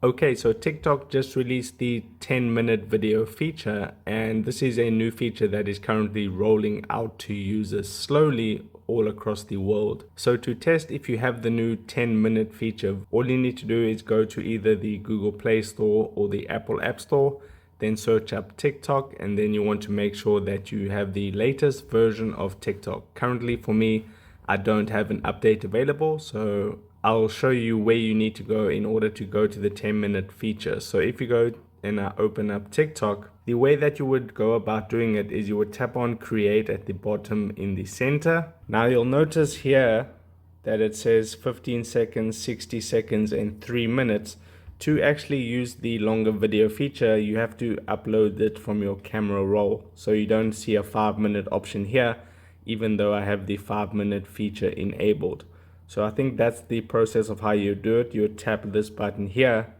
Okay, so TikTok just released the 10-minute video feature, and this is a new feature that is currently rolling out to users slowly all across the world. So to test if you have the new 10-minute feature, all you need to do is go to either the Google Play Store or the Apple App Store, then search up TikTok, and then you want to make sure that you have the latest version of TikTok. Currently for me, I don't have an update available, so I'll show you where you need to go in order to go to the 10-minute feature. So if you go and open up TikTok, the way that you would go about doing it is you would tap on create at the bottom in the center. Now you'll notice here that it says 15 seconds, 60 seconds, and 3 minutes. To actually use the longer video feature, you have to upload it from your camera roll. So you don't see a 5-minute option here, even though I have the 5-minute feature enabled. So I think that's the process of how you do it. You tap this button here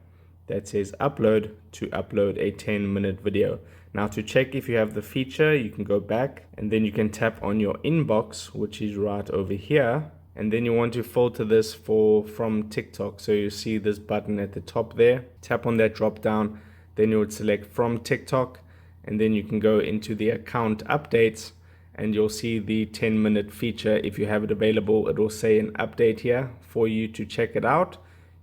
that says upload to upload a 10-minute video. Now to check if you have the feature, you can go back and then you can tap on your inbox, which is right over here. And then you want to filter this from TikTok. So you see this button at the top there. Tap on that drop down. Then you would select from TikTok. And then you can go into the account updates. And you'll see the 10-minute feature. If you have it available, it will say an update here for you to check it out.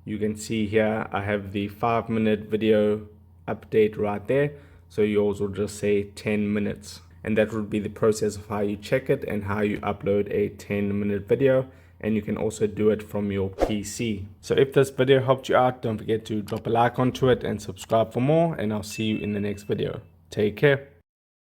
You can see here I have the 5-minute video update right there. So yours will just say 10 minutes. And that would be the process of how you check it and how you upload a 10-minute video. And you can also do it from your PC. So if this video helped you out, don't forget to drop a like onto it and subscribe for more. And I'll see you in the next video. Take care.